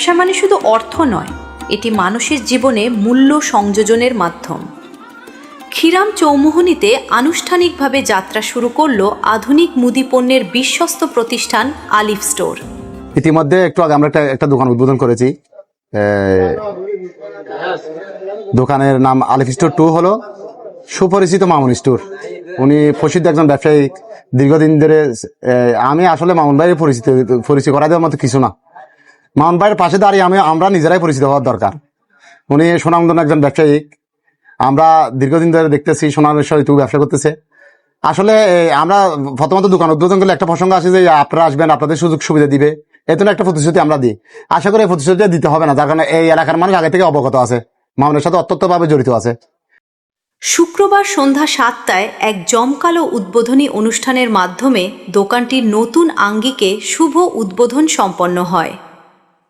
ব্যবসা মানে শুধু অর্থ নয়, এটি মানুষের জীবনে মূল্য সংযোজনের মাধ্যম। ক্ষীরাম চৌমুহনীতে আনুষ্ঠানিকভাবে যাত্রা শুরু করল আধুনিক মুদি পণ্যের বিশ্বস্ত প্রতিষ্ঠান আলিফ স্টোর। ইতিমধ্যে একটু আগে আমরা একটা দোকান উদ্বোধন করেছি। দোকানের নাম আলিফ স্টোর 2 হলো সুপরিচিত মামুন স্টোর। উনি প্রসিদ্ধ একজন ব্যবসায়ী, দীর্ঘদিন ধরে। আমি আসলে মামুন ভাইয়ের পরিচয় করা দেওয়ার মতো কিছু না। মামুন ভাইয়ের পাশে দাঁড়িয়ে আমরা নিজেরাই পরিচিত হওয়ার দরকার। উনি সুনামধন্য একজন ব্যবসায়ী। আমরা দীর্ঘদিন ধরে দেখতেছি সোনার সহিত ব্যবসা করতেছে। আসলে আমরা প্রথমত দোকান উদ্বোধন করলে একটা প্রসঙ্গ আছে যে আপনারা আসবেন, আপনাদের সুযোগ সুবিধা দিবে, এত একটা প্রতিশ্রুতি আমরা দিই। আশা করি এই প্রতিশ্রুতিটা দিতে হবে না, যার কারণে এই এলাকার মানুষ আগে থেকে অবগত আছে, মামুনের সাথে অত্যন্তভাবে জড়িত আছে। শুক্রবার সন্ধ্যা 7টায় এক জমকালো উদ্বোধনী অনুষ্ঠানের মাধ্যমে দোকানটির নতুন আঙ্গিকে শুভ উদ্বোধন সম্পন্ন হয়।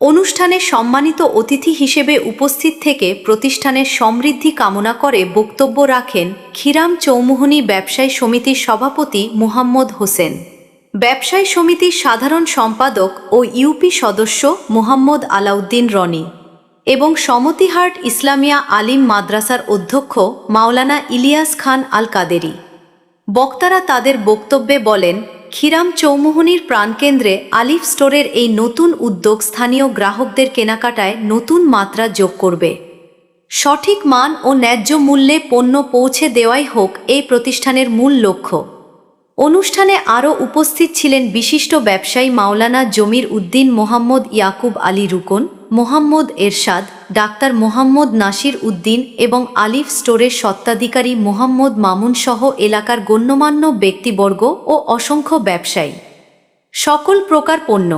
অনুষ্ঠানে সম্মানিত অতিথি হিসেবে উপস্থিত থেকে প্রতিষ্ঠানের সমৃদ্ধি কামনা করে বক্তব্য রাখেন ক্ষীরাম চৌমুহনী ব্যবসায়ী সমিতির সভাপতি মুহাম্মদ হোসেন, ব্যবসায়ী সমিতির সাধারণ সম্পাদক ও ইউপি সদস্য মুহাম্মদ আলাউদ্দিন রনি এবং সমতিহাট ইসলামিয়া আলিম মাদ্রাসার অধ্যক্ষ মাওলানা ইলিয়াস খান আল কাদেরি। বক্তারা তাদের বক্তব্যে বলেন, ক্ষীরাম চৌমুহনীর প্রাণকেন্দ্রে আলিফ স্টোরের এই নতুন উদ্যোগ স্থানীয় গ্রাহকদের কেনাকাটায় নতুন মাত্রা যোগ করবে। সঠিক মান ও ন্যায্য মূল্যে পণ্য পৌঁছে দেওয়াই হোক এই প্রতিষ্ঠানের মূল লক্ষ্য। অনুষ্ঠানে আরও উপস্থিত ছিলেন বিশিষ্ট ব্যবসায়ী মাওলানা জমির উদ্দিন, মোহাম্মদ ইয়াকুব আলী রুকন, মোহাম্মদ এরশাদ, ডাক্তার মোহাম্মদ নাসির উদ্দিন এবং আলিফ স্টোরের স্বত্বাধিকারী মোহাম্মদ মামুন সহ এলাকার গণ্যমান্য ব্যক্তিবর্গ ও অসংখ্য ব্যবসায়ী। সকল প্রকার পণ্য,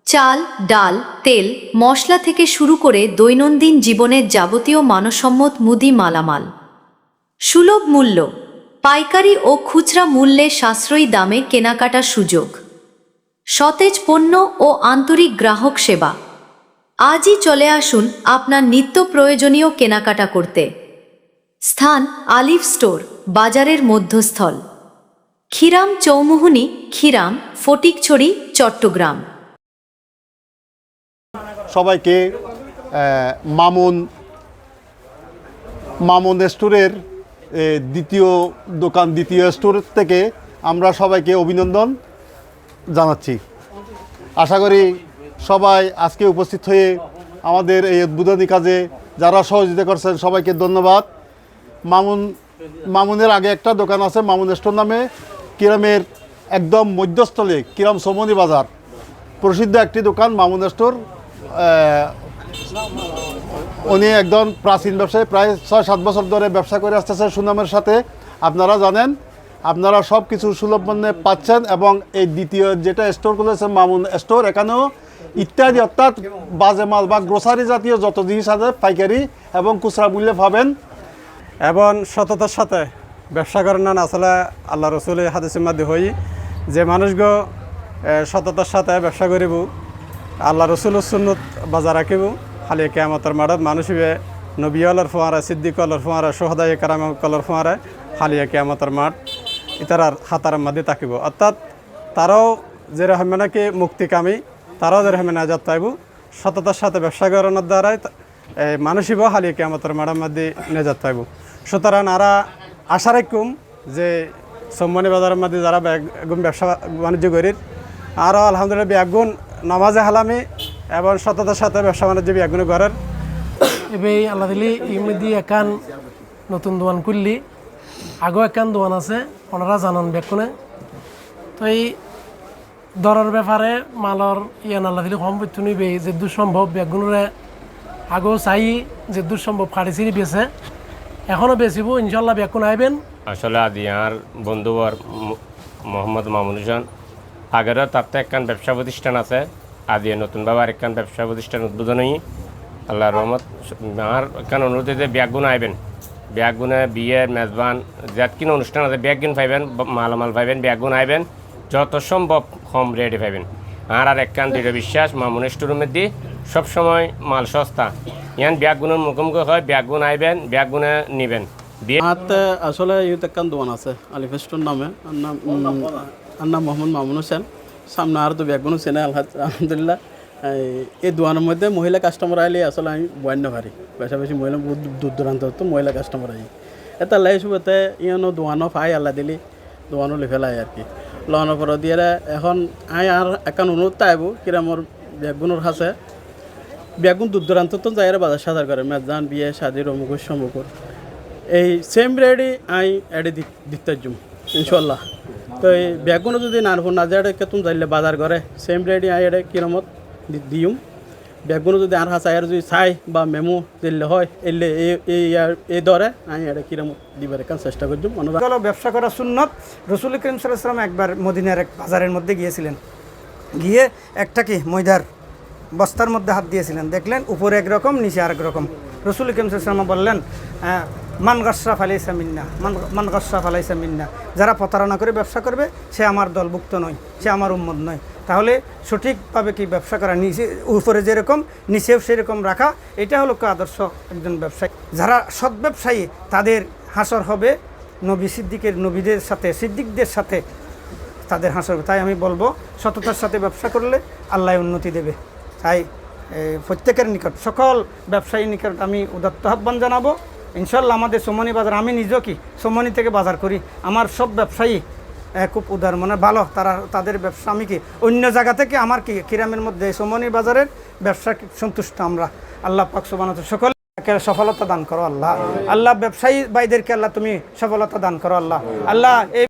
চাল, ডাল, তেল, মশলা থেকে শুরু করে দৈনন্দিন জীবনের যাবতীয় মানসম্মত মুদি মালামাল, সুলভ মূল্য, পাইকারি ও খুচরা মূল্যে সাশ্রয়ী দামে কেনাকাটার সুযোগ, সতেজ পণ্য ও আন্তরিক গ্রাহক সেবা। আজই চলে আসুন আপনার নিত্য প্রয়োজনীয় কেনাকাটা করতে। স্থান আলিফ স্টোর, বাজারের মধ্যস্থল, ক্ষীরাম চৌমুহনী, ক্ষীরাম, ফটিকছড়ি, চট্টগ্রাম। সবাইকে মামুন স্টোরের দ্বিতীয় স্টোর থেকে আমরা সবাইকে অভিনন্দন জানাচ্ছি। আশা করি সবাই আজকে উপস্থিত হয়ে আমাদের এই উদ্বোধনী কাজে যারা সহযোগিতা করছেন সবাইকে ধন্যবাদ। মামুনের আগে একটা দোকান আছে মামুন স্টোর নামে, কিরামের একদম মধ্যস্থলে কিরাম চৌমুহনী বাজার, প্রসিদ্ধ একটি দোকান মামুন স্টোর। উনি একদম প্রাচীন ব্যবসায়ী, প্রায় 6-7 বছর ধরে ব্যবসা করে আসতেছে সুনামের সাথে। আপনারা জানেন, আপনারা সব কিছু সুলভ মূল্যে পাচ্ছেন। এবং এই দ্বিতীয় যেটা স্টোর খুলেছে মামুন স্টোর, এখানেও ইত্যাদি অর্থাৎ বাজে মাল বা গ্রোসারি জাতীয় যত জিনিস আছে পাইকারি এবং খুচরা মূল্যে পাবেন। এবং সততার সাথে ব্যবসা করেন না, আসলে আল্লাহ রসুলের হাদিসের মধ্যে হই যে মানুষগো সততার সাথে ব্যবসা করিব, আল্লাহ রসুলের সুন্নত বাজার রাখিব, খালি কিয়ামতের মাঠত মানুষ হিবে নবী আল্লাহর ফোঁয়ারা, সিদ্দিক আল্লাহর ফোঁয়ারা, সোহদাই কারাম আল্লাহর ফোঁয়ারা খালি কিয়ামতের মাঠ ইতারার হাতার মধ্যে থাকিব। অর্থাৎ তারাও যেরকম নাকি মুক্তিকামী, তারাও যেরকম নাজাত পাইব। সততার সাথে ব্যবসা করানোর দ্বারাই মানুষই খালি কিয়ামতের মাঠের মধ্যে নাজাত পাইব। সুতরাং আরা আশা রাখুম যে সম্মানী বাজারের মধ্যে যারা বেগুন ব্যবসা বাণিজ্য করির আরও আলহামদুলিল্লাহ বেগুন নামাজে হালামি এবং সততার সাথে ব্যবসা বাণিজ্য বেগুন করার এবার আল্লাহ দিলি ইমদি একান নতুন দোকান করলি, আগেও একান দোকান আছে ওনারা জানান বেগুনে। তো এই দরের ব্যাপারে মালর ইয়ান আল্লাহ দিলি কম পড়তে নিবে, যে দূর সম্ভব বেগুনরে আগেও চাই যে দূর সম্ভব কাটিছিলি বেছে, এখনও বেচিব ইনশাল্লাহ বেগুন আইবেন। আসলে আদিয়ার বন্ধুবর মোহাম্মদ মামুন হোসেন আগেরও তার তো একখান ব্যবসা প্রতিষ্ঠান আছে, আদিয়া নতুনভাবে আরেকখান ব্যবসা প্রতিষ্ঠান উদ্বোধনী। আল্লাহ রহমত আর একখান অনুরোধে ব্যাগুন আইবেন, ব্যাগুনে বিয়ের মেজবান যাত কিনা অনুষ্ঠান আছে ব্যাগুন পাইবেন, মালামাল পাইবেন, ব্যাগুন আইবেন, যত সম্ভব কম রেটে পাইবেন। আর একখান দৃঢ় বিশ্বাস মামুন স্টোরের মধ্যে সবসময় মাল সস্তা, ইয়ান ব্যাগুনের মুখোমুখি হয়, ব্যাগুন আইবেন, ব্যাগুনে নেবেন। আসলে ইউথ একখান দোকান আছে আলিফ স্টোর নামে, আর নাম মোহাম্মদ মামুন হোসেন। সামনে আর তো ব্যাগুন হোসেন আলহামদুলিল্লাহ। এই দোকানের মধ্যে মহিলা কাস্টমার আইলে আসলে আমি বয়ান্য পারি বেশি মহিলা বহুত দূর দূরান্ত তো মহিলা কাস্টমার আই এটা লাই সুবাতে ইয়নো দোকানও পাই আল্লাহ দিলি দোকানও লিখেলাই আর কি লওয়ানোর পর দিয়ে এখন আই আর এখন অনুরোধ তাইব কিরা মোর ব্যাগগুনোর কাছে ব্যাগুন দূর দূরান্ত তো যাই বাজার সাজার করে মেজান বিয়ে শাদির অমুকুর সমুকুর এই সেম রেডি আই এডি দিতে যাম ইনশাল্লাহ তো এই ব্যাগুনো যদি না যায় তুমি যাইলে বাজার করে সেম রেডি আই এডে কিরমত দিম ব্যাগুনো যদি আর হাসা আর যদি চাই বা মেমো দিলে হয় এলে এই দরে আমি এটা কিরমত দিবার কারণ চেষ্টা করছি মনে হলো ব্যবসা করা সুন্নত। রসুল করিম সাল্লাল্লাহু আলাইহি ওয়াসাল্লাম একবার মদিনার এক বাজারের মধ্যে গিয়েছিলেন, গিয়ে একটা কি ময়দার বস্তার মধ্যে হাত দিয়েছিলেন, দেখলেন উপরে একরকম নিচে আরেক রকম। রসুল করিম সাল্লাল্লাহু আলাইহি ওয়াসাল্লাম বললেন মান গাসরা ফালাইসা মিন্না, মান গাসরা ফালাইসা মিন্না, যারা প্রতারণা করে ব্যবসা করবে সে আমার দলভুক্ত নয়, সে আমার উম্মত নয়। তাহলে সঠিকভাবে কি ব্যবসা করা, নিচে উপরে যেরকম নিচেও সেরকম রাখা, এটা হলো আদর্শ একজন ব্যবসায়ী। যারা সৎ ব্যবসায়ী তাদের হাসর হবে নবীদের সাথে, সিদ্দিকদের সাথে তাদের হাসর হবে। তাই আমি বলবো সততার সাথে ব্যবসা করলে আল্লাহ উন্নতি দেবে। তাই প্রত্যেকের নিকট, সকল ব্যবসায়ীর নিকট আমি উদাত্ত আহ্বান জানাবো। ইনশাল্লাহ আমাদের সোমনি বাজার, আমি নিজেও কি সোমনি থেকে বাজার করি, আমার সব ব্যবসায়ী খুব উদার মনে ভালো, তাদের ব্যবসা আমি কি অন্য জায়গা থেকে আমার কি কিরামের মধ্যে সোমনি বাজারের ব্যবসা সন্তুষ্ট আমরা। আল্লাহ পাক সুবহানাহু ওয়া তাআলা সকলকে সফলতা দান করো আল্লাহ। আল্লাহ ব্যবসায়ী ভাইদেরকে আল্লাহ তুমি সফলতা দান করো আল্লাহ। আল্লাহ এই